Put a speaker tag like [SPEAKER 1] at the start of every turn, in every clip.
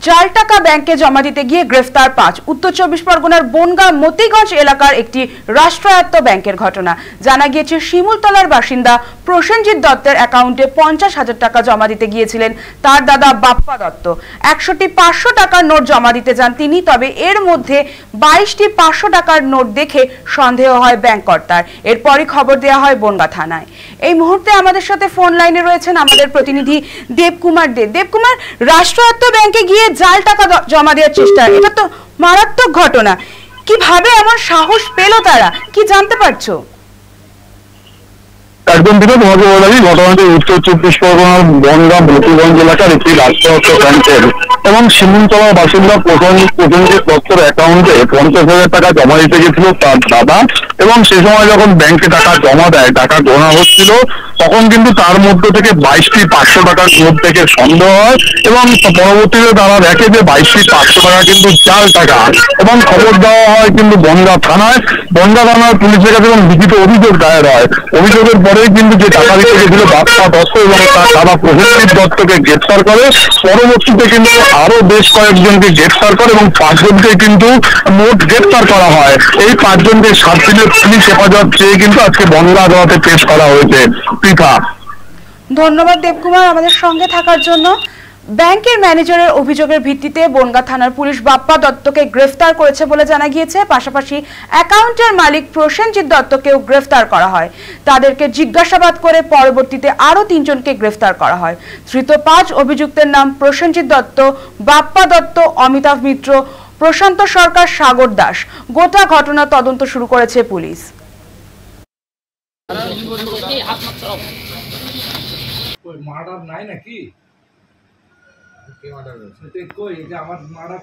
[SPEAKER 1] জাল টাকা ব্যাংকে জমা দিতে গিয়ে গ্রেফতার ৫। উত্তর চব্বিশ পরগনার বনগাঁ মতিগঞ্জ এলাকার একটি রাষ্ট্রায়ত্ত ব্যাংকের ঘটনা। জানা গিয়েছে শিমুলতলার বাসিন্দা প্রসেনজিৎ দত্তের অ্যাকাউন্টে ৫০,০০০ টাকা জমা দিতে গিয়েছিলেন তার দাদা বাপ্পা দত্ত। ১০০টি ৫০০ টাকার নোট জমা দিতে যান তিনি, তবে এর মধ্যে ২২টি ৫০০ টাকার নোট দেখে সন্দেহ হয় ব্যাংক কর্তার। এরপরই খবর দেওয়া হয় বনগাঁ থানায়। এই মুহূর্তে আমাদের সাথে ফোন লাইনে রয়েছেন আমাদের প্রতিনিধি দেবকুমার দে। দেবকুমার, রাষ্ট্রায়ত্ত ব্যাংকে গিয়ে জাল টাকা জমা দেওয়ার চেষ্টা, এটা তো মারাত্মক ঘটনা। কিভাবে এমন সাহস পেল তারা, কি জানতে পারছো?
[SPEAKER 2] একদম দিকে তোমাকে বলে দিই, ঘটনাটি উত্তর চব্বিশ পরগনার বনগাঁ মতিগঞ্জ এলাকার একটি রাষ্ট্রায়ত্ত ব্যাংকের এবং শিমুলতলার বাসিন্দা প্রসেনজিৎ দত্তের অ্যাকাউন্টে ৫০,০০০ টাকা জমা দিতে গেছিল তার দাদা। এবং সে সময় যখন ব্যাংকে টাকা জমা দেয়, টাকা গোনা হচ্ছিল, তখন কিন্তু তার মধ্যে থেকে ২২টি ৫০০ টাকার নোট থেকে সন্দেহ হয় এবং পরবর্তীতে তারা দেখে যে ২২টি ৫০০ টাকা কিন্তু জাল টাকা। এবং খবর দেওয়া হয় কিন্তু বনগাঁ থানায়। বনগাঁ থানার পুলিশের কাছে এবং লিখিত অভিযোগ দায়ের হয়। অভিযোগের পরেই কিন্তু যে টাকা দিতে গেছিল বাপ্পা দত্ত এবং তার দাদা প্রসেনজিৎ দত্তকে গ্রেফতার করে। পরবর্তীতে কিন্তু আরো বেশ কয়েকজনকে গ্রেফতার করে এবং ৫ জনকে কিন্তু মোট গ্রেফতার করা হয়। এই ৫ জনকে ৭ দিনের পুলিশ হেফাজত চেয়ে কিন্তু আজকে বনগাঁ আদালতে পেশ করা হয়েছে।
[SPEAKER 1] ধন্যবাদ দেবকুমার আমাদের সঙ্গে থাকার জন্য। ব্যাংকের ম্যানেজারের অভিযোগের ভিত্তিতে বনগাঁ থানার পুলিশ বাপ্পা দত্তকে গ্রেফতার করেছে বলে জানা গিয়েছে। পাশাপাশি অ্যাকাউন্টের মালিক প্রসেনজিৎ দত্তকেও গ্রেফতার করা হয়। তাদেরকে জিজ্ঞাসাবাদ করে পরবর্তীতে আরো ৩ জনকে গ্রেফতার করা হয়। ধৃত ৫ অভিযুক্তের নাম প্রসেনজিৎ দত্ত, বাপ্পা দত্ত, অমিতাভ মিত্র, প্রশান্ত সরকার, সাগর দাস। গোটা ঘটনা তদন্ত শুরু করেছে পুলিশ।
[SPEAKER 3] মার্ডার নাই নাকি? মার্ডার কই এটা আমার মার্ডার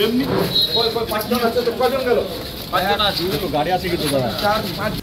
[SPEAKER 3] এমনি কই ৫ জন আছে তো কয়জন গেল? ৫ জন আছে, গাড়ি আছে কিন্তু দাদা ৪ ৫